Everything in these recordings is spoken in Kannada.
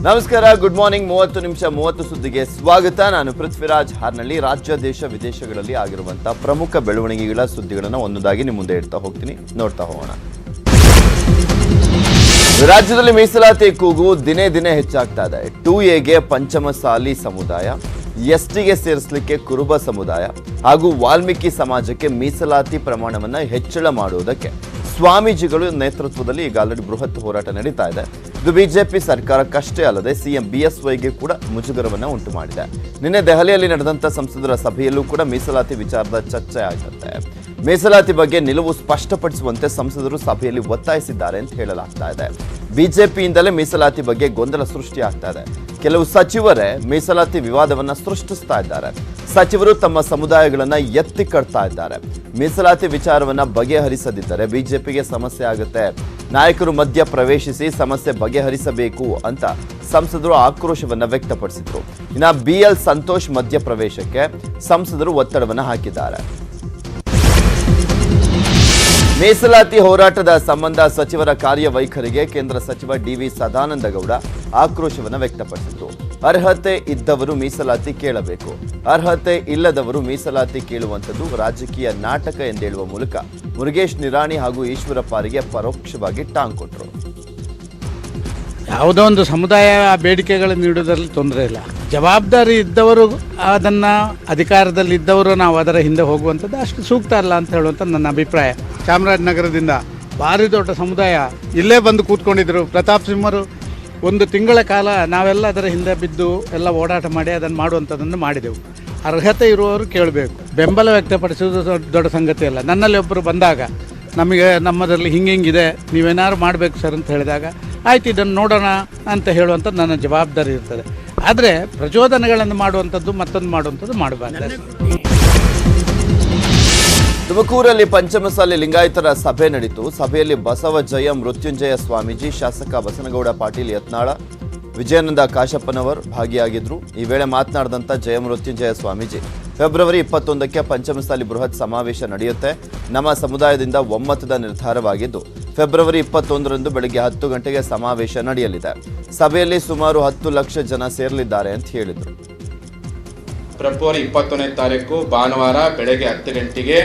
ನಮಸ್ಕಾರ, ಗುಡ್ ಮಾರ್ನಿಂಗ್. 30 ನಿಮಿಷ 30 ಸುದ್ದಿಗೆ ಸ್ವಾಗತ. ನಾನು ಪೃಥ್ವಿರಾಜ್ ಹಾರ್ನಳ್ಳಿ. ರಾಜ್ಯ, ದೇಶ, ವಿದೇಶಗಳಲ್ಲಿ ಆಗಿರುವಂತಹ ಪ್ರಮುಖ ಬೆಳವಣಿಗೆಗಳ ಸುದ್ದಿಗಳನ್ನು ಒಂದೊಂದಾಗಿ ನಿಮ್ಮ ಮುಂದೆ ಇಡ್ತಾ ಹೋಗ್ತೀನಿ, ನೋಡ್ತಾ ಹೋಗೋಣ. ರಾಜ್ಯದಲ್ಲಿ ಮೀಸಲಾತಿ ಕೂಗು ದಿನೇ ದಿನೇ ಹೆಚ್ಚಾಗ್ತಾ ಇದೆ. 2A ಪಂಚಮಸಾಲಿ ಸಮುದಾಯ, ಎಸ್ಟಿಗೆ ಸೇರಿಸಲಿಕ್ಕೆ ಕುರುಬ ಸಮುದಾಯ ಹಾಗೂ ವಾಲ್ಮೀಕಿ ಸಮಾಜಕ್ಕೆ ಮೀಸಲಾತಿ ಪ್ರಮಾಣವನ್ನು ಹೆಚ್ಚಳ ಮಾಡುವುದಕ್ಕೆ ಸ್ವಾಮೀಜಿಗಳು ನೇತೃತ್ವದಲ್ಲಿ ಈಗ ಆಲ್ರೆಡಿ ಬೃಹತ್ ಹೋರಾಟ ನಡೀತಾ ಇದೆ. ಇದು ಬಿಜೆಪಿ ಸರ್ಕಾರಕ್ಕಷ್ಟೇ ಅಲ್ಲದೆ ಸಿಎಂ BSYಗೆ ಕೂಡ ಮುಜುಗರವನ್ನು ಉಂಟು ಮಾಡಿದೆ. ನಿನ್ನೆ ದೆಹಲಿಯಲ್ಲಿ ನಡೆದಂಥ ಸಂಸದರ ಸಭೆಯಲ್ಲೂ ಕೂಡ ಮೀಸಲಾತಿ ವಿಚಾರದ ಚರ್ಚೆ ಆಗುತ್ತೆ. ಮೀಸಲಾತಿ ಬಗ್ಗೆ ನಿಲುವು ಸ್ಪಷ್ಟಪಡಿಸುವಂತೆ ಸಂಸದರು ಸಭೆಯಲ್ಲಿ ಒತ್ತಾಯಿಸಿದ್ದಾರೆ ಅಂತ ಹೇಳಲಾಗ್ತಾ ಇದೆ. ಬಿಜೆಪಿಯಿಂದಲೇ ಮೀಸಲಾತಿ ಬಗ್ಗೆ ಗೊಂದಲ ಸೃಷ್ಟಿಯಾಗ್ತಾ ಇದೆ. ಕೆಲವು ಸಚಿವರೇ ಮೀಸಲಾತಿ ವಿವಾದವನ್ನ ಸೃಷ್ಟಿಸ್ತಾ ಇದ್ದಾರೆ. ಸಚಿವರು ತಮ್ಮ ಸಮುದಾಯಗಳನ್ನ ಎತ್ತಿ ಕಟ್ತಾ ಇದ್ದಾರೆ. ಮೀಸಲಾತಿ ವಿಚಾರವನ್ನ ಬಗೆಹರಿಸದಿದ್ದರೆ ಬಿಜೆಪಿಗೆ ಸಮಸ್ಯೆ ಆಗುತ್ತೆ. ನಾಯಕರು ಮಧ್ಯ ಪ್ರವೇಶಿಸಿ ಸಮಸ್ಯೆ ಬಗೆಹರಿಸಬೇಕು ಅಂತ ಸಂಸದರು ಆಕ್ರೋಶವನ್ನ ವ್ಯಕ್ತಪಡಿಸಿದ್ರು. ಇನ್ನು BL ಸಂತೋಷ್ ಮಧ್ಯ ಪ್ರವೇಶಕ್ಕೆ ಸಂಸದರು ಒತ್ತಡವನ್ನ ಹಾಕಿದ್ದಾರೆ. ಮೀಸಲಾತಿ ಹೋರಾಟದ ಸಂಬಂಧ ಸಚಿವರ ಕಾರ್ಯವೈಖರಿಗೆ ಕೇಂದ್ರ ಸಚಿವ DV ಸದಾನಂದ ಗೌಡ ಆಕ್ರೋಶವನ್ನು ವ್ಯಕ್ತಪಡಿಸಿದರು. ಅರ್ಹತೆ ಇದ್ದವರು ಮೀಸಲಾತಿ ಕೇಳಬೇಕು, ಅರ್ಹತೆ ಇಲ್ಲದವರು ಮೀಸಲಾತಿ ಕೇಳುವಂಥದ್ದು ರಾಜಕೀಯ ನಾಟಕ ಎಂದೇಳುವ ಮೂಲಕ ಮುರುಗೇಶ್ ನಿರಾಣಿ ಹಾಗೂ ಈಶ್ವರಪ್ಪರಿಗೆ ಪರೋಕ್ಷವಾಗಿ ಟಾಂಗ್ ಕೊಟ್ಟರು. ಯಾವುದೋ ಒಂದು ಸಮುದಾಯ ಬೇಡಿಕೆಗಳನ್ನು ನೀಡುವುದರಲ್ಲಿ ತೊಂದರೆ ಇಲ್ಲ. ಜವಾಬ್ದಾರಿ ಇದ್ದವರು, ಅದನ್ನು ಅಧಿಕಾರದಲ್ಲಿದ್ದವರು ನಾವು ಅದರ ಹಿಂದೆ ಹೋಗುವಂಥದ್ದು ಅಷ್ಟು ಸೂಕ್ತ ಅಲ್ಲ ಅಂತ ಹೇಳುವಂಥ ನನ್ನ ಅಭಿಪ್ರಾಯ. ಚಾಮರಾಜನಗರದಿಂದ ಭಾರಿ ದೊಡ್ಡ ಸಮುದಾಯ ಇಲ್ಲೇ ಬಂದು ಕೂತ್ಕೊಂಡಿದ್ದರು. ಪ್ರತಾಪ್ ಸಿಂಹರು 1 ತಿಂಗಳ ಕಾಲ ನಾವೆಲ್ಲ ಅದರ ಹಿಂದೆ ಬಿದ್ದು ಎಲ್ಲ ಓಡಾಟ ಮಾಡಿ ಅದನ್ನು ಮಾಡುವಂಥದ್ದನ್ನು ಮಾಡಿದೆವು. ಅರ್ಹತೆ ಇರುವವರು ಕೇಳಬೇಕು, ಬೆಂಬಲ ವ್ಯಕ್ತಪಡಿಸುವುದು ದೊಡ್ಡ ಸಂಗತಿ ಅಲ್ಲ. ನನ್ನಲ್ಲಿ ಒಬ್ಬರು ಬಂದಾಗ ನಮಗೆ ನಮ್ಮದರಲ್ಲಿ ಹಿಂಗಿದೆ, ನೀವೇನಾದ್ರು ಮಾಡಬೇಕು ಸರ್ ಅಂತ ಹೇಳಿದಾಗ ಆಯ್ತು ಇದನ್ನು ನೋಡೋಣ ಅಂತ ಹೇಳುವಂಥದ್ದು ನನ್ನ ಜವಾಬ್ದಾರಿ ಇರ್ತದೆ. ಆದರೆ ಪ್ರಚೋದನೆಗಳನ್ನು ಮಾಡುವಂಥದ್ದು ಮತ್ತೊಂದು ಮಾಡುವಂಥದ್ದು ಮಾಡಬಾರ್ದು. ತುಮಕೂರಲ್ಲಿ ಪಂಚಮಸಾಲಿ ಲಿಂಗಾಯತರ ಸಭೆ ನಡೆಯಿತು. ಸಭೆಯಲ್ಲಿ ಬಸವಜಯ ಮೃತ್ಯುಂಜಯ ಸ್ವಾಮೀಜಿ, ಶಾಸಕ ಬಸನಗೌಡ ಪಾಟೀಲ್ ಯತ್ನಾಳ, ವಿಜಯಾನಂದ ಕಾಶಪ್ಪನವರ್ ಭಾಗಿಯಾಗಿದ್ದರು. ಈ ವೇಳೆ ಮಾತನಾಡಿದಂಥ ಜಯಮೃತ್ಯುಂಜಯ ಸ್ವಾಮೀಜಿ, ಫೆಬ್ರವರಿ 21ಕ್ಕೆ ಪಂಚಮಸಾಲಿ ಬೃಹತ್ ಸಮಾವೇಶ ನಡೆಯುತ್ತೆ. ನಮ್ಮ ಸಮುದಾಯದಿಂದ ಒಮ್ಮತದ ನಿರ್ಧಾರವಾಗಿದ್ದು ಫೆಬ್ರವರಿ 21ರಂದು ಬೆಳಗ್ಗೆ 10 ಗಂಟೆಗೆ ಸಮಾವೇಶ ನಡೆಯಲಿದೆ. ಸಭೆಯಲ್ಲಿ ಸುಮಾರು 10 ಲಕ್ಷ ಜನ ಸೇರಲಿದ್ದಾರೆ ಅಂತ ಹೇಳಿದರು. ಫೆಬ್ರವರಿ 21ನೇ ತಾರೀಕು ಭಾನುವಾರ ಬೆಳಗ್ಗೆ 10 ಗಂಟೆಗೆ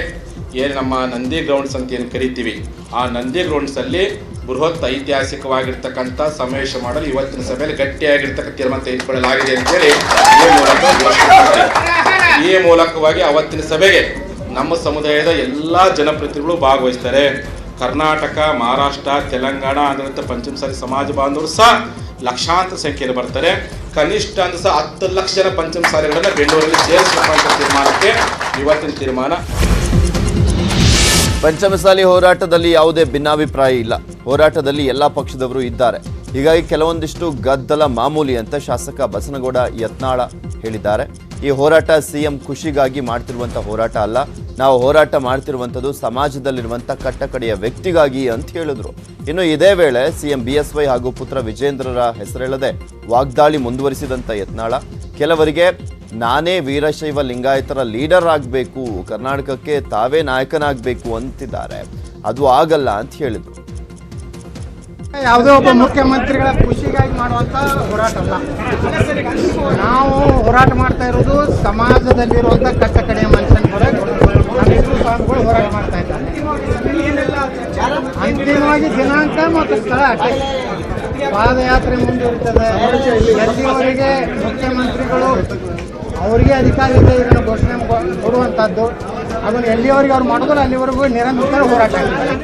ಏನು ನಮ್ಮ ನಂದಿ ಗ್ರೌಂಡ್ಸ್ ಅಂತ ಏನು ಕರಿತೀವಿ, ಆ ನಂದಿ ಗ್ರೌಂಡ್ಸಲ್ಲಿ ಬೃಹತ್ ಐತಿಹಾಸಿಕವಾಗಿರ್ತಕ್ಕಂಥ ಸಮಾವೇಶ ಮಾಡಲು ಇವತ್ತಿನ ಸಭೆಯಲ್ಲಿ ಗಟ್ಟಿಯಾಗಿರ್ತಕ್ಕಂಥ ತೀರ್ಮಾನ ತೆಗೆದುಕೊಳ್ಳಲಾಗಿದೆ ಅಂತೇಳಿ ಈ ಮೂಲಕವಾಗಿ ಅವತ್ತಿನ ಸಭೆಗೆ ನಮ್ಮ ಸಮುದಾಯದ ಎಲ್ಲ ಜನಪ್ರತಿನಿಧಿಗಳು ಭಾಗವಹಿಸ್ತಾರೆ. ಕರ್ನಾಟಕ, ಮಹಾರಾಷ್ಟ್ರ, ತೆಲಂಗಾಣ, ಆಂಧ್ರ ಪಂಚಮಸಾಲಿ ಸಮಾಜ ಬಾಂಧವರು ಸಹ ಲಕ್ಷಾಂತರ ಸಂಖ್ಯೆಯಲ್ಲಿ ಬರ್ತಾರೆ. ಕನಿಷ್ಠ ಅಂದ್ರೆ ಸಹ 10 ಲಕ್ಷ ಜನ ಪಂಚಮಸಾಲಿಗಳನ್ನು ಬೆಂಗಳೂರಲ್ಲಿ ಸೇರಿಸಬೇಕಂತ ತೀರ್ಮಾನಕ್ಕೆ ಇವತ್ತಿನ ತೀರ್ಮಾನ. ಪಂಚಮಸಾಲಿ ಹೋರಾಟದಲ್ಲಿ ಯಾವುದೇ ಭಿನ್ನಾಭಿಪ್ರಾಯ ಇಲ್ಲ. ಹೋರಾಟದಲ್ಲಿ ಎಲ್ಲ ಪಕ್ಷದವರು ಇದ್ದಾರೆ. ಹೀಗಾಗಿ ಕೆಲವೊಂದಿಷ್ಟು ಗದ್ದಲ ಮಾಮೂಲಿ ಅಂತ ಶಾಸಕ ಬಸನಗೌಡ ಯತ್ನಾಳ ಹೇಳಿದ್ದಾರೆ. ಈ ಹೋರಾಟ ಸಿಎಂ ಖುಷಿಗಾಗಿ ಮಾಡ್ತಿರುವಂಥ ಹೋರಾಟ ಅಲ್ಲ. ನಾವು ಹೋರಾಟ ಮಾಡ್ತಿರುವಂಥದ್ದು ಸಮಾಜದಲ್ಲಿರುವಂಥ ಕಟ್ಟಕಡೆಯ ವ್ಯಕ್ತಿಗಾಗಿ ಅಂತ ಹೇಳಿದ್ರು. ಇನ್ನು ಇದೇ ವೇಳೆ ಸಿಎಂ BSY ಹಾಗೂ ಪುತ್ರ ವಿಜೇಂದ್ರರ ಹೆಸರೆಳದೆ ವಾಗ್ದಾಳಿ ಮುಂದುವರಿಸಿದಂಥ ಯತ್ನಾಳ, ಕೆಲವರಿಗೆ ನಾನೇ ವೀರಶೈವ ಲಿಂಗಾಯತರ ಲೀಡರ್ ಆಗಬೇಕು, ಕರ್ನಾಟಕಕ್ಕೆ ತಾವೇ ನಾಯಕನಾಗಬೇಕು ಅಂತಿದ್ದಾರೆ. ಅದು ಆಗಲ್ಲ ಅಂತ ಹೇಳಿದ್ರು. ಯಾವುದೇ ಒಬ್ಬ ಮುಖ್ಯಮಂತ್ರಿಗಳ ಖುಷಿಗಾಗಿ ಮಾಡುವಂತ ಹೋರಾಟ ಅಲ್ಲ. ನಾವು ಹೋರಾಟ ಮಾಡ್ತಾ ಇರೋದು ಸಮಾಜದಲ್ಲಿರುವಂತ ಕಟ್ಟ ಕಡೆಯ ಮನುಷ್ಯನ ಸ್ವಾಮಿಗಳು ಹೋರಾಟ ಮಾಡ್ತಾ ಇದ್ದಾರೆ. ಅಂತಿಮವಾಗಿ ದಿನಾಂಕ ಮತ್ತು ಸ್ಥಳ ಅಷ್ಟೇ. ಪಾದಯಾತ್ರೆ ಮುಂದುವರಿತದೆ. ಎಲ್ಲಿವರೆಗೆ ಮುಖ್ಯಮಂತ್ರಿಗಳು ಅವರಿಗೆ ಅಧಿಕಾರ ಇದೆ ಇದನ್ನು ಘೋಷಣೆ ಕೊಡುವಂಥದ್ದು, ಅದನ್ನು ಎಲ್ಲಿವರೆಗೆ ಅವ್ರು ಮಾಡಿದ್ರು ಅಲ್ಲಿವರೆಗೂ ನಿರಂತರ ಹೋರಾಟ ಆಗ್ತದೆ.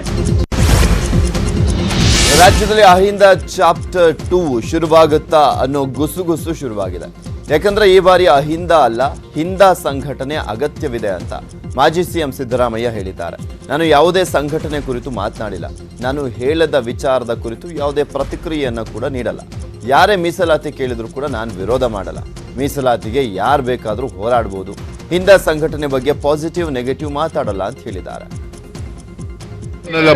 ರಾಜ್ಯದಲ್ಲಿ ಅಹಿಂದ ಚಾಪ್ಟರ್ 2 ಶುರುವಾಗುತ್ತಾ ಅನ್ನೋ ಗುಸುಗುಸು ಶುರುವಾಗಿದೆ. ಯಾಕಂದ್ರೆ ಈ ಬಾರಿ ಅಹಿಂದ ಅಲ್ಲ, ಹಿಂದ ಸಂಘಟನೆ ಅಗತ್ಯವಿದೆ ಅಂತ ಮಾಜಿ ಸಿಎಂ ಸಿದ್ದರಾಮಯ್ಯ ಹೇಳಿದ್ದಾರೆ. ನಾನು ಯಾವುದೇ ಸಂಘಟನೆ ಕುರಿತು ಮಾತನಾಡಿಲ್ಲ. ನಾನು ಹೇಳದ ವಿಚಾರದ ಕುರಿತು ಯಾವುದೇ ಪ್ರತಿಕ್ರಿಯೆಯನ್ನು ಕೂಡ ನೀಡಲ್ಲ. ಯಾರೇ ಮೀಸಲಾತಿ ಕೇಳಿದ್ರು ಕೂಡ ನಾನು ವಿರೋಧ ಮಾಡಲ್ಲ. ಮೀಸಲಾತಿಗೆ ಯಾರು ಬೇಕಾದರೂ ಹೋರಾಡಬಹುದು. ಹಿಂದ ಸಂಘಟನೆ ಬಗ್ಗೆ ಪಾಸಿಟಿವ್ ನೆಗೆಟಿವ್ ಮಾತಾಡಲ್ಲ ಅಂತ ಹೇಳಿದ್ದಾರೆ.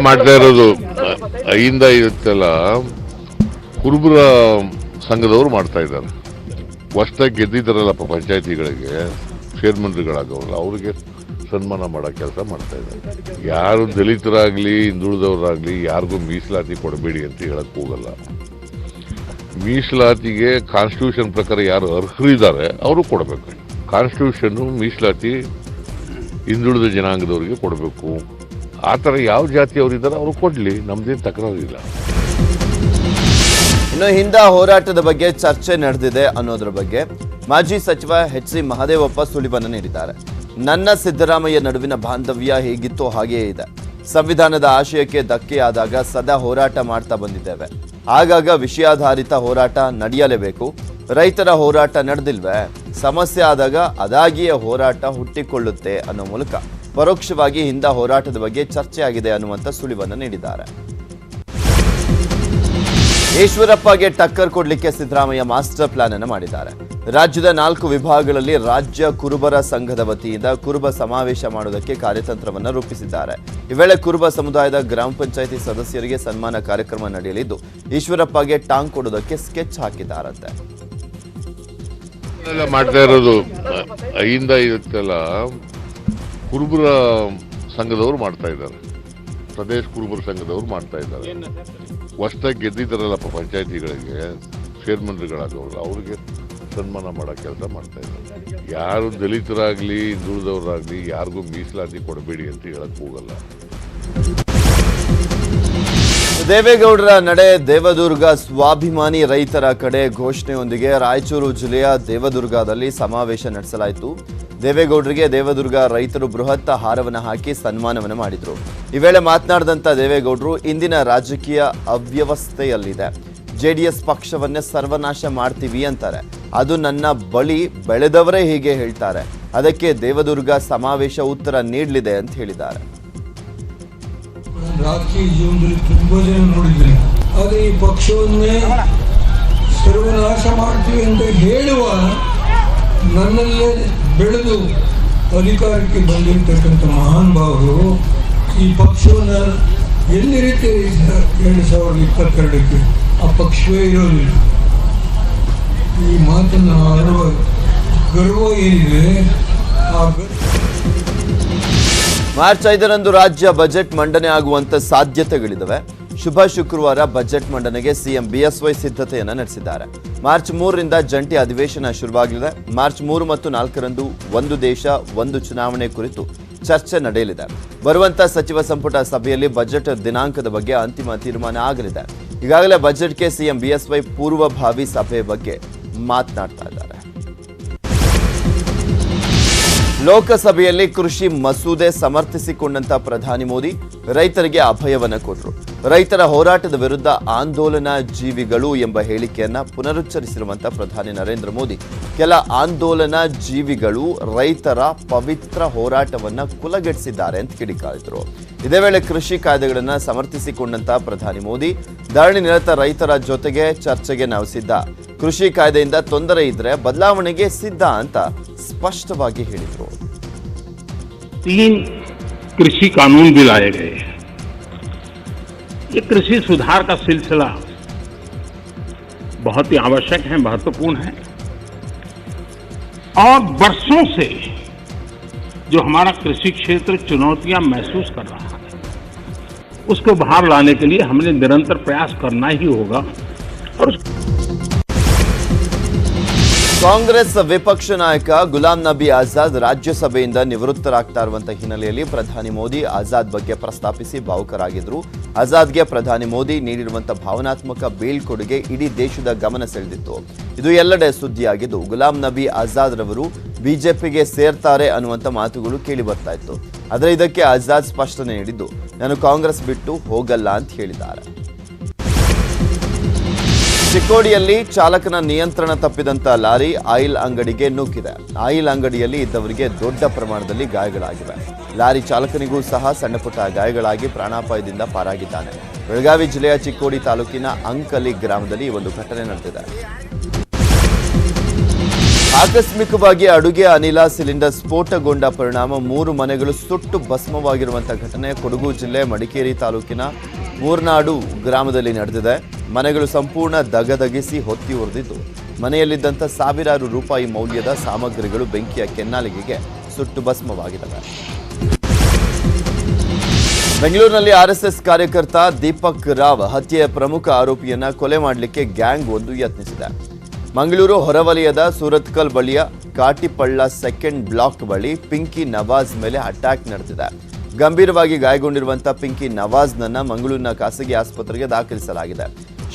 ಮಾಡ್ತಾ ಇರೋದು ಅಹಿಂದ ಇರುತ್ತಲ್ಲ, ಕುರುಬರ ಸಂಘದವರು ಮಾಡ್ತಾ ಇದ್ದಾರೆ. ಹೊಸದಾಗಿ ಗೆದ್ದಿದ್ದಾರಲ್ಲಪ್ಪ ಪಂಚಾಯತಿಗಳಿಗೆ ಚೇರ್ಮನ್ಗಳಾಗವಲ್ಲ, ಅವ್ರಿಗೆ ಸನ್ಮಾನ ಮಾಡೋ ಕೆಲಸ ಮಾಡ್ತಾ ಇದ್ದಾರೆ. ಯಾರು ದಲಿತರಾಗಲಿ ಹಿಂದುಳಿದವರಾಗಲಿ ಯಾರಿಗೂ ಮೀಸಲಾತಿ ಕೊಡಬೇಡಿ ಅಂತ ಹೇಳಕ್ ಹೋಗಲ್ಲ. ಮೀಸಲಾತಿಗೆ ಕಾನ್ಸ್ಟಿಟ್ಯೂಷನ್ ಪ್ರಕಾರ ಯಾರು ಅರ್ಹರಿದ್ದಾರೆ ಅವರು ಕೊಡಬೇಕು. ಕಾನ್ಸ್ಟಿಟ್ಯೂಷನ್ ಮೀಸಲಾತಿ ಹಿಂದುಳಿದ ಜನಾಂಗದವರಿಗೆ ಕೊಡಬೇಕು. ಆ ಥರ ಯಾವ ಜಾತಿಯವರಿದ್ದಾರೆ ಅವರು ಕೊಡಲಿ, ನಮ್ದೇನು ತಕರಾರಿಲ್ಲ. ಇನ್ನು ಹಿಂದೆ ಹೋರಾಟದ ಬಗ್ಗೆ ಚರ್ಚೆ ನಡೆದಿದೆ ಅನ್ನೋದ್ರ ಬಗ್ಗೆ ಮಾಜಿ ಸಚಿವ ಎಚ್ ಸಿ ಮಹದೇವಪ್ಪ ಸುಳಿವನ್ನು ನೀಡಿದ್ದಾರೆ. ನನ್ನ ಸಿದ್ದರಾಮಯ್ಯ ನಡುವಿನ ಬಾಂಧವ್ಯ ಹೇಗಿತ್ತೋ ಹಾಗೆಯೇ ಇದೆ. ಸಂವಿಧಾನದ ಆಶಯಕ್ಕೆ ಧಕ್ಕೆಯಾದಾಗ ಸದಾ ಹೋರಾಟ ಮಾಡ್ತಾ ಬಂದಿದ್ದೇವೆ. ಆಗಾಗ ವಿಷಯಾಧಾರಿತ ಹೋರಾಟ ನಡೆಯಲೇಬೇಕು. ರೈತರ ಹೋರಾಟ ನಡೆದಿಲ್ವೇ? ಸಮಸ್ಯೆ ಆದಾಗ ಅದಾಗಿಯೇ ಹೋರಾಟ ಹುಟ್ಟಿಕೊಳ್ಳುತ್ತೆ ಅನ್ನೋ ಮೂಲಕ ಪರೋಕ್ಷವಾಗಿ ಹಿಂದೆ ಹೋರಾಟದ ಬಗ್ಗೆ ಚರ್ಚೆಯಾಗಿದೆ ಅನ್ನುವಂಥ ಸುಳಿವನ್ನು ನೀಡಿದ್ದಾರೆ. ಈಶ್ವರಪ್ಪಗೆ ಟಕ್ಕರ್ ಕೊಡಲಿಕ್ಕೆ ಸಿದ್ದರಾಮಯ್ಯ ಮಾಸ್ಟರ್ ಪ್ಲಾನ್ ಅನ್ನು ಮಾಡಿದ್ದಾರೆ. ರಾಜ್ಯದ 4 ವಿಭಾಗಗಳಲ್ಲಿ ರಾಜ್ಯ ಕುರುಬರ ಸಂಘದ ವತಿಯಿಂದ ಕುರುಬ ಸಮಾವೇಶ ಮಾಡುವುದಕ್ಕೆ ಕಾರ್ಯತಂತ್ರವನ್ನು ರೂಪಿಸಿದ್ದಾರೆ. ಈ ವೇಳೆ ಕುರುಬ ಸಮುದಾಯದ ಗ್ರಾಮ ಪಂಚಾಯಿತಿ ಸದಸ್ಯರಿಗೆ ಸನ್ಮಾನ ಕಾರ್ಯಕ್ರಮ ನಡೆಯಲಿದ್ದು ಈಶ್ವರಪ್ಪಗೆ ಟಾಂಗ್ ಕೊಡುವುದಕ್ಕೆ ಸ್ಕೆಚ್ ಹಾಕಿದ್ದಾರಂತೆ. ಮಾಡ್ತಾ ಇರೋದು 5-50 ಕುರುಬರ ಸಂಘದವರು ಮಾಡ್ತಾ ಇದ್ದಾರೆ. ಪ್ರದೇಶ ಕುರುಬರ ಸಂಘದವರು ಮಾಡ್ತಾ ಇದ್ದಾರೆ. ಹೊಸದಾಗಿ ಗೆದ್ದಿದ್ದಾರಲ್ಲಪ್ಪ ಪಂಚಾಯತಿಗಳಿಗೆ ಚೇರ್ಮನ್ಗಳಾಗವ್ರು, ಅವ್ರಿಗೆ ಸನ್ಮಾನ ಮಾಡೋ ಕೆಲಸ ಮಾಡ್ತಾ ಇದ್ದಾರೆ. ಯಾರು ದಲಿತರಾಗ್ಲಿ ಹಿಂದುಳಿದವರಾಗ್ಲಿ ಯಾರಿಗೂ ಮೀಸಲಾತಿ ಕೊಡಬೇಡಿ ಅಂತ ಹೇಳಕ್ ಹೋಗಲ್ಲ. ದೇವೇಗೌಡರ ನಡೆ ದೇವದುರ್ಗ ಸ್ವಾಭಿಮಾನಿ ರೈತರ ಕಡೆ ಘೋಷಣೆಯೊಂದಿಗೆ ರಾಯಚೂರು ಜಿಲ್ಲೆಯ ದೇವದುರ್ಗದಲ್ಲಿ ಸಮಾವೇಶ ನಡೆಸಲಾಯಿತು. ದೇವೇಗೌಡರಿಗೆ ದೇವದುರ್ಗ ರೈತರು ಬೃಹತ್ ಹಾರವನ್ನು ಹಾಕಿ ಸನ್ಮಾನವನ್ನು ಮಾಡಿದರು. ಈ ವೇಳೆ ಮಾತನಾಡಿದಂಥ ದೇವೇಗೌಡರು ಇಂದಿನ ರಾಜಕೀಯ ಅವ್ಯವಸ್ಥೆಯಲ್ಲಿದೆ, ಜೆಡಿಎಸ್ ಪಕ್ಷವನ್ನೇ ಸರ್ವನಾಶ ಮಾಡ್ತೀವಿ ಅಂತಾರೆ. ಅದು ನನ್ನ ಬಳಿ ಬೆಳೆದವರೇ ಹೀಗೆ ಹೇಳ್ತಾರೆ, ಅದಕ್ಕೆ ದೇವದುರ್ಗ ಸಮಾವೇಶ ಉತ್ತರ ನೀಡಲಿದೆ ಅಂತ ಹೇಳಿದ್ದಾರೆ. ರಾಜಕೀಯ ಜೀವನದಲ್ಲಿ ತುಂಬಾ ಜನ ನೋಡಿದ್ದೇನೆ. ಆದರೆ ಈ ಪಕ್ಷವನ್ನೇ ಸರ್ವನಾಶ ಮಾಡ್ತೀವಿ ಅಂತ ಹೇಳುವ ನನ್ನಲ್ಲೇ ಬೆಳೆದು ಅಧಿಕಾರಕ್ಕೆ ಬಂದಿರತಕ್ಕಂಥ ಮಹಾನ್ ಭಾವರು ಈ ಪಕ್ಷವನ್ನು ಎಲ್ಲಿ ರೀತಿ 2022ಕ್ಕೆ ಆ ಪಕ್ಷವೇ ಇರೋದಿಲ್ಲ. ಈ ಮಾತನ್ನು ಆಡುವ ಗರ್ವ ಏನಿದೆ ಆ ಮಾರ್ಚ್ 5ರಂದು ರಾಜ್ಯ ಬಜೆಟ್ ಮಂಡನೆ ಆಗುವಂತ ಸಾಧ್ಯತೆಗಳಿವೆ. ಶುಭ ಶುಕ್ರವಾರ ಬಜೆಟ್ ಮಂಡನೆಗೆ ಸಿಎಂ ಬಿಎಸ್ವೈ ಸಿದ್ಧತೆಯನ್ನು ನಡೆಸಿದ್ದಾರೆ. ಮಾರ್ಚ್ 3ರಿಂದ ಜಂಟಿ ಅಧಿವೇಶನ ಶುರುವಾಗಲಿದೆ. ಮಾರ್ಚ್ 3 ಮತ್ತು 4ರಂದು ಒಂದು ದೇಶ ಒಂದು ಚುನಾವಣೆ ಕುರಿತು ಚರ್ಚೆ ನಡೆಯಲಿದೆ. ಬರುವಂತ ಸಚಿವ ಸಂಪುಟ ಸಭೆಯಲ್ಲಿ ಬಜೆಟ್ ದಿನಾಂಕದ ಬಗ್ಗೆ ಅಂತಿಮ ತೀರ್ಮಾನ ಆಗಲಿದೆ. ಈಗಾಗಲೇ ಬಜೆಟ್ಗೆ ಸಿಎಂ ಬಿಎಸ್ವೈ ಪೂರ್ವಭಾವಿ ಸಭೆ ಬಗ್ಗೆ ಮಾತನಾಡ್ತಾ ಇದ್ದಾರೆ. ಲೋಕಸಭೆಯಲ್ಲಿ ಕೃಷಿ ಮಸೂದೆ ಸಮರ್ಥಿಸಿಕೊಂಡಂತ ಪ್ರಧಾನಿ ಮೋದಿ ರೈತರಿಗೆ ಅಭಯವನ್ನು ಕೊಟ್ಟರು. ರೈತರ ಹೋರಾಟದ ವಿರುದ್ಧ ಆಂದೋಲನ ಜೀವಿಗಳು ಎಂಬ ಹೇಳಿಕೆಯನ್ನ ಪುನರುಚ್ಚರಿಸಿರುವಂತ ಪ್ರಧಾನಿ ನರೇಂದ್ರ ಮೋದಿ ಕೆಲ ಆಂದೋಲನ ಜೀವಿಗಳು ರೈತರ ಪವಿತ್ರ ಹೋರಾಟವನ್ನ ಕುಲಗೆಡಿಸಿದ್ದಾರೆ ಅಂತ ಕಿಡಿಕಾರಿದರು. ಇದೇ ವೇಳೆ ಕೃಷಿ ಕಾಯ್ದೆಗಳನ್ನು ಸಮರ್ಥಿಸಿಕೊಂಡಂತ ಪ್ರಧಾನಿ ಮೋದಿ ಧರಣಿ ನಿರತ ರೈತರ ಜೊತೆಗೆ ಚರ್ಚೆಗೆ ನಾವು ಸಿದ್ಧ, ಕೃಷಿ ಕಾಯ್ದೆಯಿಂದ ತೊಂದರೆ ಇದ್ರೆ ಬದಲಾವಣೆಗೆ ಸಿದ್ಧ ಅಂತ ಸ್ಪಷ್ಟವಾಗಿ ಹೇಳಿದರು. 3 कृषि कानून भी लाए गए हैं. ये कृषि सुधार का सिलसिला बहुत ही आवश्यक है, महत्वपूर्ण है और वर्षों से जो हमारा कृषि क्षेत्र चुनौतियां महसूस कर रहा है उसको बाहर लाने के लिए हमने निरंतर प्रयास करना ही होगा. और ಕಾಂಗ್ರೆಸ್ ವಿಪಕ್ಷ ನಾಯಕ ಗುಲಾಂ ನಬಿ ಆಜಾದ್ ರಾಜ್ಯಸಭೆಯಿಂದ ನಿವೃತ್ತರಾಗ್ತಾ ಇರುವಂತಹ ಹಿನ್ನೆಲೆಯಲ್ಲಿ ಪ್ರಧಾನಿ ಮೋದಿ ಆಜಾದ್ ಬಗ್ಗೆ ಪ್ರಸ್ತಾಪಿಸಿ ಭಾವುಕರಾಗಿದ್ರು. ಆಜಾದ್ಗೆ ಪ್ರಧಾನಿ ಮೋದಿ ನೀಡಿರುವಂತಹ ಭಾವನಾತ್ಮಕ ಬೀಳ್ಕೊಡುಗೆ ಇಡೀ ದೇಶದ ಗಮನ ಸೆಳೆದಿತ್ತು. ಇದು ಎಲ್ಲೆಡೆ ಸುದ್ದಿಯಾಗಿದ್ದು ಗುಲಾಂ ನಬಿ ಆಜಾದ್ ರವರು ಬಿಜೆಪಿಗೆ ಸೇರ್ತಾರೆ ಅನ್ನುವಂಥ ಮಾತುಗಳು ಕೇಳಿ ಬರ್ತಾ ಇತ್ತು. ಆದರೆ ಇದಕ್ಕೆ ಆಜಾದ್ ಸ್ಪಷ್ಟನೆ ನೀಡಿದ್ದು ನಾನು ಕಾಂಗ್ರೆಸ್ ಬಿಟ್ಟು ಹೋಗಲ್ಲ ಅಂತ ಹೇಳಿದ್ದಾರೆ. ಚಿಕ್ಕೋಡಿಯಲ್ಲಿ ಚಾಲಕನ ನಿಯಂತ್ರಣ ತಪ್ಪಿದಂತ ಲಾರಿ ಆಯಿಲ್ ಅಂಗಡಿಗೆ ನುಗ್ಗಿದೆ. ಆಯಿಲ್ ಅಂಗಡಿಯಲ್ಲಿ ಇದ್ದವರಿಗೆ ದೊಡ್ಡ ಪ್ರಮಾಣದಲ್ಲಿ ಗಾಯಗಳಾಗಿವೆ. ಲಾರಿ ಚಾಲಕನಿಗೂ ಸಹ ಸಣ್ಣಪುಟ್ಟ ಗಾಯಗಳಾಗಿ ಪ್ರಾಣಾಪಾಯದಿಂದ ಪಾರಾಗಿದ್ದಾನೆ. ಬೆಳಗಾವಿ ಜಿಲ್ಲೆಯ ಚಿಕ್ಕೋಡಿ ತಾಲೂಕಿನ ಅಂಕಲಿ ಗ್ರಾಮದಲ್ಲಿ ಈ ಒಂದು ಘಟನೆ ನಡೆದಿದೆ. ಆಕಸ್ಮಿಕವಾಗಿ ಅಡುಗೆ ಅನಿಲ ಸಿಲಿಂಡರ್ ಸ್ಫೋಟಗೊಂಡ ಪರಿಣಾಮ 3 ಮನೆಗಳು ಸುಟ್ಟು ಭಸ್ಮವಾಗಿರುವಂತಹ ಘಟನೆ ಕೊಡಗು ಜಿಲ್ಲೆ ಮಡಿಕೇರಿ ತಾಲೂಕಿನ ಮೂರ್ನಾಡು ಗ್ರಾಮದಲ್ಲಿ ನಡೆದಿದೆ. ಮನೆಗಳು ಸಂಪೂರ್ಣ ದಗದಗಿಸಿ ಹೊತ್ತಿ ಉರಿದಿದ್ದು ಮನೆಯಲ್ಲಿದ್ದಂಥ ಸಾವಿರಾರು ರೂಪಾಯಿ ಮೌಲ್ಯದ ಸಾಮಗ್ರಿಗಳು ಬೆಂಕಿಯ ಕೆನ್ನಾಲಿಗೆಗೆ ಸುಟ್ಟು ಭಸ್ಮವಾಗಿವೆ. ಬೆಂಗಳೂರಿನಲ್ಲಿ ಆರ್ಎಸ್ಎಸ್ ಕಾರ್ಯಕರ್ತ ದೀಪಕ್ ರಾವ್ ಹತ್ಯೆಯ ಪ್ರಮುಖ ಆರೋಪಿಯನ್ನ ಕೊಲೆ ಮಾಡಲಿಕ್ಕೆ ಗ್ಯಾಂಗ್ ಒಂದು ಯತ್ನಿಸಿದೆ. ಮಂಗಳೂರು ಹೊರವಲಯದ ಸೂರತ್ಕಲ್ ಬಳಿಯ ಕಾಟಿಪಳ್ಳ ಸೆಕೆಂಡ್ ಬ್ಲಾಕ್ ಬಳಿ ಪಿಂಕಿ ನವಾಜ್ ಮೇಲೆ ಅಟ್ಯಾಕ್ ನಡೆದಿದೆ. ಗಂಭೀರವಾಗಿ ಗಾಯಗೊಂಡಿರುವಂತಹ ಪಿಂಕಿ ನವಾಜ್ನನ್ನ ಮಂಗಳೂರಿನ ಖಾಸಗಿ ಆಸ್ಪತ್ರೆಗೆ ದಾಖಲಿಸಲಾಗಿದೆ.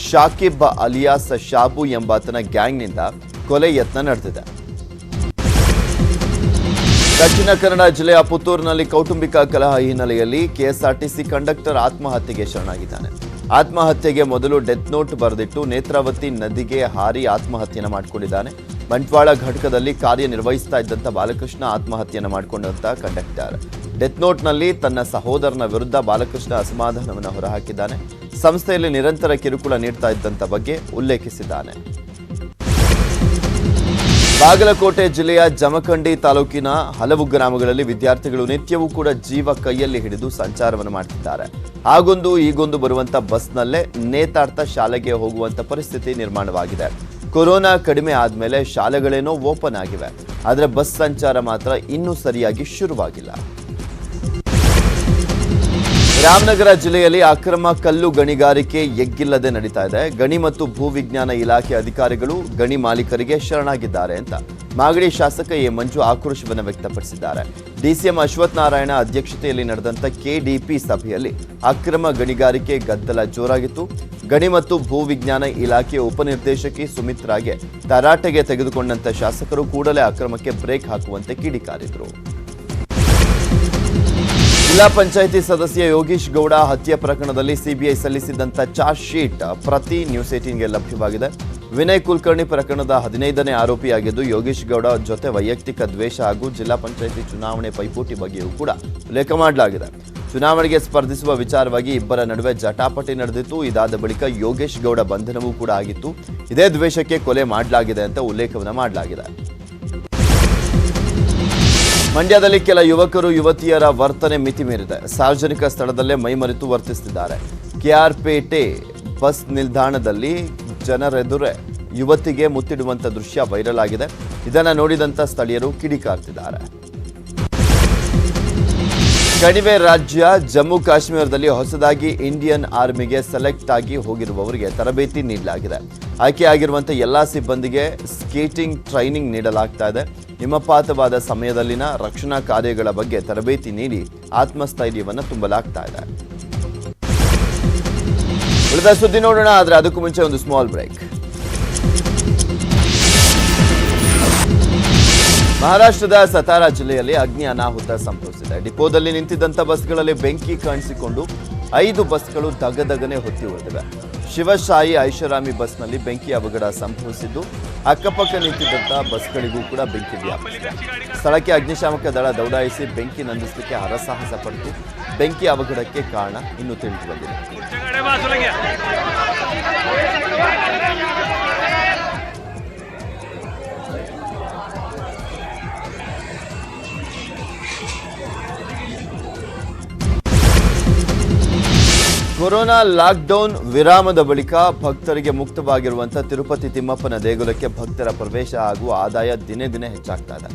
ಶಾಕಿಬ್ ಅಲಿಯಾಸ್ ಶಾಬು ಎಂಬಾತನ ಗ್ಯಾಂಗ್ನಿಂದ ಕೊಲೆ ಯತ್ನ ನಡೆದಿದೆ. ದಕ್ಷಿಣ ಕನ್ನಡ ಜಿಲ್ಲೆಯ ಪುತ್ತೂರಿನಲ್ಲಿ ಕೌಟುಂಬಿಕ ಕಲಹ ಹಿನ್ನೆಲೆಯಲ್ಲಿ ಕೆಎಸ್ಆರ್ಟಿಸಿ ಕಂಡಕ್ಟರ್ ಆತ್ಮಹತ್ಯೆಗೆ ಶರಣಾಗಿದ್ದಾನೆ. ಆತ್ಮಹತ್ಯೆಗೆ ಮೊದಲು ಡೆತ್ ನೋಟ್ ಬರೆದಿಟ್ಟು ನೇತ್ರಾವತಿ ನದಿಗೆ ಹಾರಿ ಆತ್ಮಹತ್ಯೆಯನ್ನು ಮಾಡಿಕೊಂಡಿದ್ದಾನೆ. ಬಂಟ್ವಾಳ ಘಟಕದಲ್ಲಿ ಕಾರ್ಯನಿರ್ವಹಿಸ್ತಾ ಇದ್ದಂಥ ಬಾಲಕೃಷ್ಣ ಆತ್ಮಹತ್ಯೆಯನ್ನು ಮಾಡಿಕೊಂಡಂತ ಕಂಡಕ್ಟರ್ ಡೆತ್ ನೋಟ್ನಲ್ಲಿ ತನ್ನ ಸಹೋದರನ ವಿರುದ್ಧ ಬಾಲಕೃಷ್ಣ ಅಸಮಾಧಾನವನ್ನು ಹೊರಹಾಕಿದ್ದಾನೆ. ಸಂಸ್ಥೆಯಲ್ಲಿ ನಿರಂತರ ಕಿರುಕುಳ ನೀಡ್ತಾ ಇದ್ದಂಥ ಬಗ್ಗೆ ಉಲ್ಲೇಖಿಸಿದ್ದಾನೆ. ಬಾಗಲಕೋಟೆ ಜಿಲ್ಲೆಯ ಜಮಖಂಡಿ ತಾಲೂಕಿನ ಹಲವು ಗ್ರಾಮಗಳಲ್ಲಿ ವಿದ್ಯಾರ್ಥಿಗಳು ನಿತ್ಯವೂ ಕೂಡ ಜೀವ ಕೈಯಲ್ಲಿ ಹಿಡಿದು ಸಂಚಾರವನ್ನು ಮಾಡುತ್ತಿದ್ದಾರೆ. ಆಗೊಂದು ಈಗೊಂದು ಬರುವಂತ ಬಸ್ನಲ್ಲೇ ನೇತಾಡ್ತಾ ಶಾಲೆಗೆ ಹೋಗುವಂತ ಪರಿಸ್ಥಿತಿ ನಿರ್ಮಾಣವಾಗಿದೆ. ಕೊರೋನಾ ಕಡಿಮೆ ಆದ್ಮೇಲೆ ಶಾಲೆಗಳೇನೋ ಓಪನ್ ಆಗಿವೆ, ಆದರೆ ಬಸ್ ಸಂಚಾರ ಮಾತ್ರ ಇನ್ನೂ ಸರಿಯಾಗಿ ಶುರುವಾಗಿಲ್ಲ. ರಾಮನಗರ ಜಿಲ್ಲೆಯಲ್ಲಿ ಅಕ್ರಮ ಕಲ್ಲು ಗಣಿಗಾರಿಕೆ ಎಗ್ಗಿಲ್ಲದೆ ನಡೀತಾ ಇದೆ. ಗಣಿ ಮತ್ತು ಭೂವಿಜ್ಞಾನ ಇಲಾಖೆ ಅಧಿಕಾರಿಗಳು ಗಣಿ ಮಾಲೀಕರಿಗೆ ಶರಣಾಗಿದ್ದಾರೆ ಅಂತ ಮಾಗಡಿ ಶಾಸಕ ಎ ಮಂಜು ಆಕ್ರೋಶವನ್ನು ವ್ಯಕ್ತಪಡಿಸಿದ್ದಾರೆ. ಡಿಸಿಎಂ ಅಶ್ವಥ್ ನಾರಾಯಣ ಅಧ್ಯಕ್ಷತೆಯಲ್ಲಿ ನಡೆದಂತ ಕೆಡಿಪಿ ಸಭೆಯಲ್ಲಿ ಅಕ್ರಮ ಗಣಿಗಾರಿಕೆ ಗದ್ದಲ ಜೋರಾಗಿತ್ತು. ಗಣಿ ಮತ್ತು ಭೂವಿಜ್ಞಾನ ಇಲಾಖೆ ಉಪನಿರ್ದೇಶಕಿ ಸುಮಿತ್ರಾಗೆ ತರಾಟೆಗೆ ತೆಗೆದುಕೊಂಡಂತ ಶಾಸಕರು ಕೂಡಲೇ ಅಕ್ರಮಕ್ಕೆ ಬ್ರೇಕ್ ಹಾಕುವಂತೆ ಕಿಡಿಕಾರಿದ್ರು. ಜಿಲ್ಲಾ ಪಂಚಾಯಿತಿ ಸದಸ್ಯ ಯೋಗೀಶ್ ಗೌಡ ಹತ್ಯೆ ಪ್ರಕರಣದಲ್ಲಿ ಸಿಬಿಐ ಸಲ್ಲಿಸಿದ್ದಂಥ ಚಾರ್ಜ್ ಶೀಟ್ ಪ್ರತಿ ನ್ಯೂಸ್ 18ಗೆ ಲಭ್ಯವಾಗಿದೆ. ವಿನಯ್ ಕುಲಕರ್ಣಿ ಪ್ರಕರಣದ 15ನೇ ಆರೋಪಿಯಾಗಿದ್ದು ಯೋಗೀಶ್ ಗೌಡ ಜೊತೆ ವೈಯಕ್ತಿಕ ದ್ವೇಷ ಹಾಗೂ ಜಿಲ್ಲಾ ಪಂಚಾಯಿತಿ ಚುನಾವಣೆ ಪೈಪೋಟಿ ಬಗ್ಗೆಯೂ ಕೂಡ ಉಲ್ಲೇಖ ಮಾಡಲಾಗಿದೆ. ಚುನಾವಣೆಗೆ ಸ್ಪರ್ಧಿಸುವ ವಿಚಾರವಾಗಿ ಇಬ್ಬರ ನಡುವೆ ಜಟಾಪಟಿ ನಡೆದಿತ್ತು. ಇದಾದ ಬಳಿಕ ಯೋಗೇಶ್ ಗೌಡ ಬಂಧನವೂ ಕೂಡ ಆಗಿತ್ತು. ಇದೇ ದ್ವೇಷಕ್ಕೆ ಕೊಲೆ ಮಾಡಲಾಗಿದೆ ಅಂತ ಉಲ್ಲೇಖವನ್ನು ಮಾಡಲಾಗಿದೆ. ಮಂಡ್ಯದಲ್ಲಿ ಕೆಲ ಯುವಕರು ಯುವತಿಯರ ವರ್ತನೆ ಮಿತಿ ಮೀರಿದೆ. ಸಾರ್ವಜನಿಕ ಸ್ಥಳದಲ್ಲೇ ಮೈಮರೆತು ವರ್ತಿಸುತ್ತಿದ್ದಾರೆ. ಕೆಆರ್ಪೇಟೆ ಬಸ್ ನಿಲ್ದಾಣದಲ್ಲಿ ಜನರೆದುರೇ ಯುವತಿಗೆ ಮುತ್ತಿಡುವಂತ ದೃಶ್ಯ ವೈರಲ್ ಆಗಿದೆ. ಇದನ್ನು ನೋಡಿದಂತ ಸ್ಥಳೀಯರು ಕಿಡಿಕಾರ್ತಿದ್ದಾರೆ. ಕಣಿವೆ ರಾಜ್ಯ ಜಮ್ಮು ಕಾಶ್ಮೀರದಲ್ಲಿ ಹೊಸದಾಗಿ ಇಂಡಿಯನ್ ಆರ್ಮಿಗೆ ಸೆಲೆಕ್ಟ್ ಆಗಿ ಹೋಗಿರುವವರಿಗೆ ತರಬೇತಿ ನೀಡಲಾಗಿದೆ. ಆಯ್ಕೆಯಾಗಿರುವಂತಹ ಎಲ್ಲಾ ಸಿಬ್ಬಂದಿಗೆ ಸ್ಕೇಟಿಂಗ್ ಟ್ರೈನಿಂಗ್ ನೀಡಲಾಗ್ತಾ ಇದೆ. ಹಿಮಪಾತವಾದ ಸಮಯದಲ್ಲಿನ ರಕ್ಷಣಾ ಕಾರ್ಯಗಳ ಬಗ್ಗೆ ತರಬೇತಿ ನೀಡಿ ಆತ್ಮಸ್ಥೈರ್ಯವನ್ನು ತುಂಬಲಾಗ್ತಾ ಇದೆ. ಉಳಿದ ಸುದ್ದಿ ನೋಡೋಣ, ಆದರೆ ಅದಕ್ಕೂ ಮುಂಚೆ ಒಂದು ಸ್ಮಾಲ್ ಬ್ರೇಕ್. ಮಹಾರಾಷ್ಟ್ರದ ಸತಾರಾ ಜಿಲ್ಲೆಯಲ್ಲಿ ಅಗ್ನಿ ಅನಾಹುತ ಸಂಭವಿಸಿದೆ. ಡಿಪೋದಲ್ಲಿ ನಿಂತಿದ್ದಂಥ ಬಸ್ಗಳಲ್ಲಿ ಬೆಂಕಿ ಕಾಣಿಸಿಕೊಂಡು 5 ಬಸ್ಗಳು ದಗದಗನೆ ಹೊತ್ತಿ ಉಳಿದಿವೆ. ಶಿವಶಾಹಿ ಐಷಾರಾಮಿ ಬಸ್ನಲ್ಲಿ ಬೆಂಕಿ ಅವಘಡ ಸಂಭವಿಸಿದ್ದು ಅಕ್ಕಪಕ್ಕ ನಿಂತಿದ್ದಂಥ ಬಸ್ಗಳಿಗೂ ಕೂಡ ಬೆಂಕಿ ವ್ಯಾಪಿಸಿದೆ. ಸ್ಥಳಕ್ಕೆ ಅಗ್ನಿಶಾಮಕ ದಳ ದೌಡಾಯಿಸಿ ಬೆಂಕಿ ನಂದಿಸಲಿಕ್ಕೆ ಹರಸಾಹಸ ಪಟ್ಟು ಬೆಂಕಿ ಅವಘಡಕ್ಕೆ ಕಾರಣ ಇನ್ನೂ ತಿಳಿದು ಬಂದಿದೆ. ಕೊರೋನಾ ಲಾಕ್ಡೌನ್ ವಿರಾಮದ ಬಳಿಕ ಭಕ್ತರಿಗೆ ಮುಕ್ತವಾಗಿರುವಂತಹ ತಿರುಪತಿ ತಿಮ್ಮಪ್ಪನ ದೇಗುಲಕ್ಕೆ ಭಕ್ತರ ಪ್ರವೇಶ ಹಾಗೂ ಆದಾಯ ದಿನೇ ದಿನೇ ಹೆಚ್ಚಾಗ್ತಾ ಇದೆ.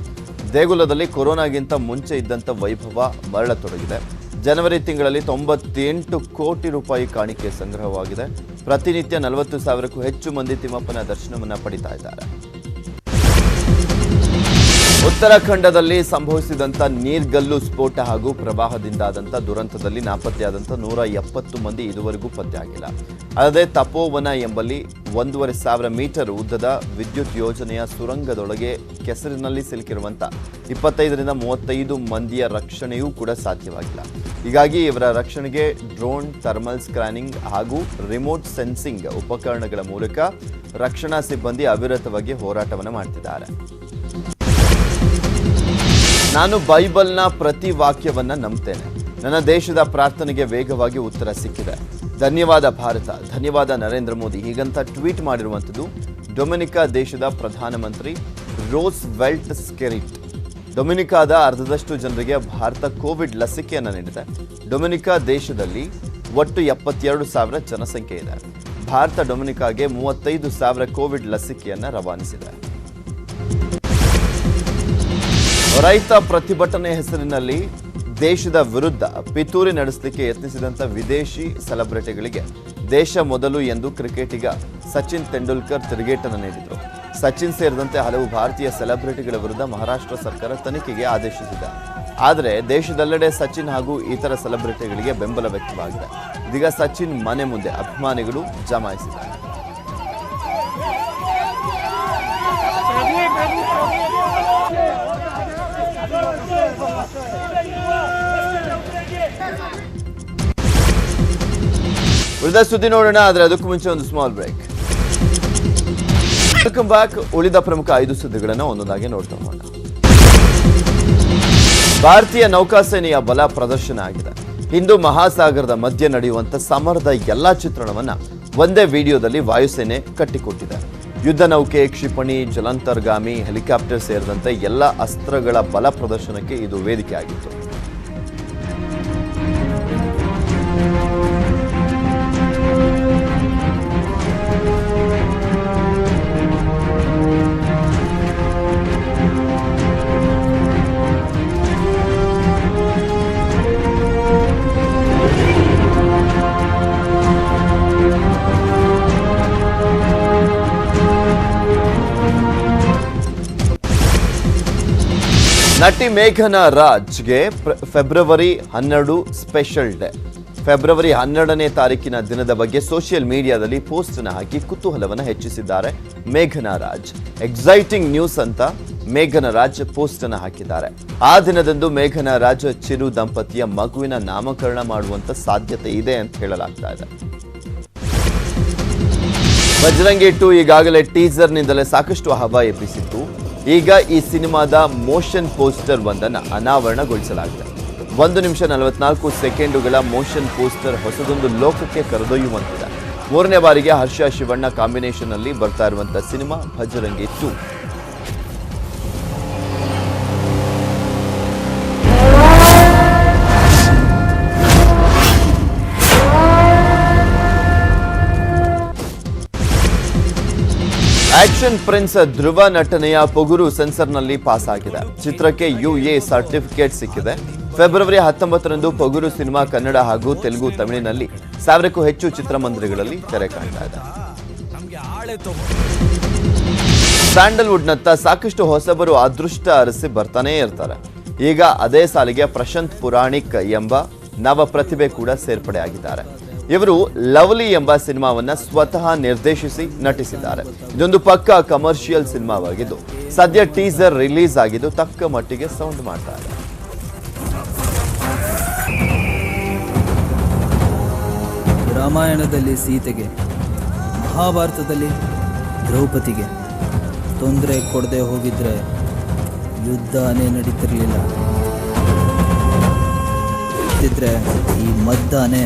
ದೇಗುಲದಲ್ಲಿ ಕೊರೋನಾಗಿಂತ ಮುಂಚೆ ಇದ್ದಂಥ ವೈಭವ ಮರಳತೊಡಗಿದೆ. ಜನವರಿ ತಿಂಗಳಲ್ಲಿ 98 ಕೋಟಿ ರೂಪಾಯಿ ಕಾಣಿಕೆ ಸಂಗ್ರಹವಾಗಿದೆ. ಪ್ರತಿನಿತ್ಯ 40,000ಕ್ಕೂ ಹೆಚ್ಚು ಮಂದಿ ತಿಮ್ಮಪ್ಪನ ದರ್ಶನವನ್ನು ಪಡಿತಾ ಇದ್ದಾರೆ. ಉತ್ತರಾಖಂಡದಲ್ಲಿ ಸಂಭವಿಸಿದಂಥ ನೀರ್ಗಲ್ಲು ಸ್ಫೋಟ ಹಾಗೂ ಪ್ರವಾಹದಿಂದಾದಂಥ ದುರಂತದಲ್ಲಿ ನಾಪತ್ತೆಯಾದಂಥ 170 ಮಂದಿ ಇದುವರೆಗೂ ಪತ್ತೆಯಾಗಿಲ್ಲ. ಅಲ್ಲದೆ ತಪೋವನ ಎಂಬಲ್ಲಿ 1,500 ಮೀಟರ್ ಉದ್ದದ ವಿದ್ಯುತ್ ಯೋಜನೆಯ ಸುರಂಗದೊಳಗೆ ಕೆಸರಿನಲ್ಲಿ ಸಿಲುಕಿರುವಂಥ 25ರಿಂದ 35 ಮಂದಿಯ ರಕ್ಷಣೆಯೂ ಕೂಡ ಸಾಧ್ಯವಾಗಿಲ್ಲ. ಹೀಗಾಗಿ ಇವರ ರಕ್ಷಣೆಗೆ ಡ್ರೋನ್, ಥರ್ಮಲ್ ಸ್ಕ್ಯಾನಿಂಗ್ ಹಾಗೂ ರಿಮೋಟ್ ಸೆನ್ಸಿಂಗ್ ಉಪಕರಣಗಳ ಮೂಲಕ ರಕ್ಷಣಾ ಸಿಬ್ಬಂದಿ ಅವಿರತವಾಗಿ ಹೋರಾಟವನ್ನು ಮಾಡ್ತಿದ್ದಾರೆ. ನಾನು ಬೈಬಲ್ನ ಪ್ರತಿ ವಾಕ್ಯವನ್ನ ನಂಬ್ತೇನೆ. ನನ್ನ ದೇಶದ ಪ್ರಾರ್ಥನೆಗೆ ವೇಗವಾಗಿ ಉತ್ತರ ಸಿಕ್ಕಿದೆ. ಧನ್ಯವಾದ ಭಾರತ, ಧನ್ಯವಾದ ನರೇಂದ್ರ ಮೋದಿ, ಹೀಗಂತ ಟ್ವೀಟ್ ಮಾಡಿರುವಂಥದ್ದು ಡೊಮಿನಿಕಾ ದೇಶದ ಪ್ರಧಾನಮಂತ್ರಿ ರೋಸ್ ವೆಲ್ಟ್ ಸ್ಕೆರಿಟ್. ಡೊಮಿನಿಕಾದ ಅರ್ಧದಷ್ಟು ಜನರಿಗೆ ಭಾರತ ಕೋವಿಡ್ ಲಸಿಕೆಯನ್ನು ನೀಡಿದೆ. ಡೊಮಿನಿಕಾ ದೇಶದಲ್ಲಿ ಒಟ್ಟು 72,000 ಜನಸಂಖ್ಯೆ ಇದೆ. ಭಾರತ ಡೊಮಿನಿಕಾಗೆ 35,000 ಕೋವಿಡ್ ಲಸಿಕೆಯನ್ನು ರವಾನಿಸಿದೆ. ರೈತ ಪ್ರತಿಭಟನೆ ಹೆಸರಿನಲ್ಲಿ ದೇಶದ ವಿರುದ್ಧ ಪಿತೂರಿ ನಡೆಸಲಿಕ್ಕೆ ಯತ್ನಿಸಿದಂಥ ವಿದೇಶಿ ಸೆಲೆಬ್ರಿಟಿಗಳಿಗೆ ದೇಶ ಮೊದಲು ಎಂದು ಕ್ರಿಕೆಟಿಗ ಸಚಿನ್ ತೆಂಡೂಲ್ಕರ್ ತಿರುಗೇಟನ್ನು ನೀಡಿದರು. ಸಚಿನ್ ಸೇರಿದಂತೆ ಹಲವು ಭಾರತೀಯ ಸೆಲೆಬ್ರಿಟಿಗಳ ವಿರುದ್ಧ ಮಹಾರಾಷ್ಟ್ರ ಸರ್ಕಾರ ತನಿಖೆಗೆ ಆದೇಶಿಸಿದೆ. ಆದರೆ ದೇಶದೆಲ್ಲೆಡೆ ಸಚಿನ್ ಹಾಗೂ ಇತರ ಸೆಲೆಬ್ರಿಟಿಗಳಿಗೆ ಬೆಂಬಲ ವ್ಯಕ್ತವಾಗಿದೆ. ಇದೀಗ ಸಚಿನ್ ಮನೆ ಮುಂದೆ ಅಭಿಮಾನಿಗಳು ಜಮಾಯಿಸಿದ್ದಾರೆ. ಉಳಿದ ಸುದ್ದಿ ನೋಡೋಣ, ಆದರೆ ಅದಕ್ಕೂ ಮುಂಚೆ ಒಂದು ಸ್ಮಾಲ್ ಬ್ರೇಕ್. Welcome back. ಉಳಿದ ಪ್ರಮುಖ 5 ಸುದ್ದಿಗಳನ್ನು ಒಂದೊಂದಾಗಿ ನೋಡ್ತಾ ಹೋಗೋಣ. ಭಾರತೀಯ ನೌಕಾಸೇನೆಯ ಬಲ ಪ್ರದರ್ಶನ ಆಗಿದೆ. ಹಿಂದೂ ಮಹಾಸಾಗರದ ಮಧ್ಯೆ ನಡೆಯುವಂತ ಸಮರದ ಎಲ್ಲಾ ಚಿತ್ರಣವನ್ನ ಒಂದೇ ವಿಡಿಯೋದಲ್ಲಿ ವಾಯುಸೇನೆ ಕಟ್ಟಿಕೊಟ್ಟಿದೆ. ಯುದ್ಧ ನೌಕೆ, ಕ್ಷಿಪಣಿ, ಜಲಾಂತರ್ಗಾಮಿ, ಹೆಲಿಕಾಪ್ಟರ್ ಸೇರಿದಂತೆ ಎಲ್ಲ ಅಸ್ತ್ರಗಳ ಬಲ ಪ್ರದರ್ಶನಕ್ಕೆ ಇದು ವೇದಿಕೆಯಾಗಿತ್ತು. ನಟಿ ಮೇಘನಾ ರಾಜ್ಗೆ ಫೆಬ್ರವರಿ 12 ಸ್ಪೆಷಲ್ ಡೇ. ಫೆಬ್ರವರಿ 12ನೇ ತಾರೀಕಿನ ದಿನದ ಬಗ್ಗೆ ಸೋಷಿಯಲ್ ಮೀಡಿಯಾದಲ್ಲಿ ಪೋಸ್ಟ್ ಅನ್ನು ಹಾಕಿ ಕುತೂಹಲವನ್ನು ಹೆಚ್ಚಿಸಿದ್ದಾರೆ ಮೇಘನಾ ರಾಜ್. ಎಕ್ಸೈಟಿಂಗ್ ನ್ಯೂಸ್ ಅಂತ ಮೇಘನಾ ರಾಜ್ ಪೋಸ್ಟ್ ಅನ್ನು ಹಾಕಿದ್ದಾರೆ. ಆ ದಿನದಂದು ಮೇಘನಾ ರಾಜ್ ಚಿರು ದಂಪತಿಯ ಮಗುವಿನ ನಾಮಕರಣ ಮಾಡುವಂತ ಸಾಧ್ಯತೆ ಇದೆ ಅಂತ ಹೇಳಲಾಗ್ತಾ ಇದೆ. ಬಜರಂಗಿ 2 ಈಗಾಗಲೇ ಟೀಸರ್ನಿಂದಲೇ ಸಾಕಷ್ಟು ಹವಾ ಎಬ್ಬಿಸಿತ್ತು. ಈಗ ಈ ಸಿನಿಮಾದ ಮೋಷನ್ ಪೋಸ್ಟರ್ ಒಂದನ್ನು ಅನಾವರಣಗೊಳಿಸಲಾಗಿದೆ. 1 ನಿಮಿಷ 44 ಸೆಕೆಂಡುಗಳ ಮೋಷನ್ ಪೋಸ್ಟರ್ ಹೊಸದೊಂದು ಲೋಕಕ್ಕೆ ಕರೆದೊಯ್ಯುವಂತಿದೆ. 3ನೇ ಬಾರಿಗೆ ಹರ್ಷ ಶಿವಣ್ಣ ಕಾಂಬಿನೇಷನ್ ಅಲ್ಲಿ ಬರ್ತಾ ಇರುವಂತಹ ಸಿನಿಮಾ ಬಜರಂಗಿ 2. ಆಕ್ಷನ್ ಪ್ರಿನ್ಸ್ ಧ್ರುವ ನಟನೆಯ ಪೊಗುರು ಸೆನ್ಸರ್ನಲ್ಲಿ ಪಾಸ್ ಆಗಿದೆ. ಚಿತ್ರಕ್ಕೆ UA ಸರ್ಟಿಫಿಕೇಟ್ ಸಿಕ್ಕಿದೆ. ಫೆಬ್ರವರಿ 19ರಂದು ಪೊಗುರು ಸಿನಿಮಾ ಕನ್ನಡ ಹಾಗೂ ತೆಲುಗು, ತಮಿಳಿನಲ್ಲಿ 1000ಕ್ಕೂ ಹೆಚ್ಚು ಚಿತ್ರಮಂದಿರಗಳಲ್ಲಿ ತೆರೆ ಕಾಣ್ತಾ ಇದೆ. ಸ್ಯಾಂಡಲ್ವುಡ್ನತ್ತ ಸಾಕಷ್ಟು ಹೊಸಬರು ಅದೃಷ್ಟ ಅರಸಿ ಬರ್ತಾನೇ ಇರ್ತಾರೆ. ಈಗ ಅದೇ ಸಾಲಿಗೆ ಪ್ರಶಾಂತ್ ಪುರಾಣಿಕ್ ಎಂಬ ನವ ಪ್ರತಿಭೆ ಕೂಡ ಸೇರ್ಪಡೆಯಾಗಿದ್ದಾರೆ. ಇವರು ಲವ್ಲಿ ಎಂಬ ಸಿನಿಮಾವನ್ನ ಸ್ವತಃ ನಿರ್ದೇಶಿಸಿ ನಟಿಸಿದ್ದಾರೆ. ಇದೊಂದು ಪಕ್ಕಾ ಕಮರ್ಷಿಯಲ್ ಸಿನಿಮಾವಾಗಿದ್ದು ಸದ್ಯ ಟೀಸರ್ ರಿಲೀಸ್ ಆಗಿದ್ದು ತಕ್ಕ ಮಟ್ಟಿಗೆ ಸೌಂಡ್ ಮಾಡ್ತಾ ಇದೆ. ರಾಮಾಯಣದಲ್ಲಿ ಸೀತೆಗೆ, ಮಹಾಭಾರತದಲ್ಲಿ ದ್ರೌಪದಿಗೆ ತೊಂದರೆ ಕೊಡದೆ ಹೋಗಿದ್ರೆ ಯುದ್ಧನೇ ನಡೀತಿರ್ಲಿಲ್ಲ. ಈ ಮದ್ದಾನೆ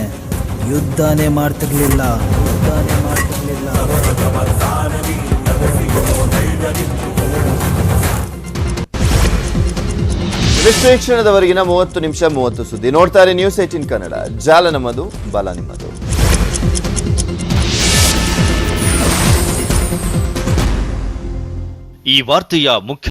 ಯುದ್ಧನೇ ಮಾಡ್ತಿರ್ಲಿಲ್ಲ. ವಿಶ್ಲೇಷಣದವರೆಗಿನ 30 ನಿಮಿಷ 30 ಸುದ್ದಿ ನೋಡ್ತಾರೆ ನ್ಯೂಸ್ 18 ಕನ್ನಡ. ಜಾಲ ನಮ್ಮದು, ಬಲ ನಿಮ್ಮದು. ಈ ವಾರ್ತೆಯ ಮುಖ್ಯ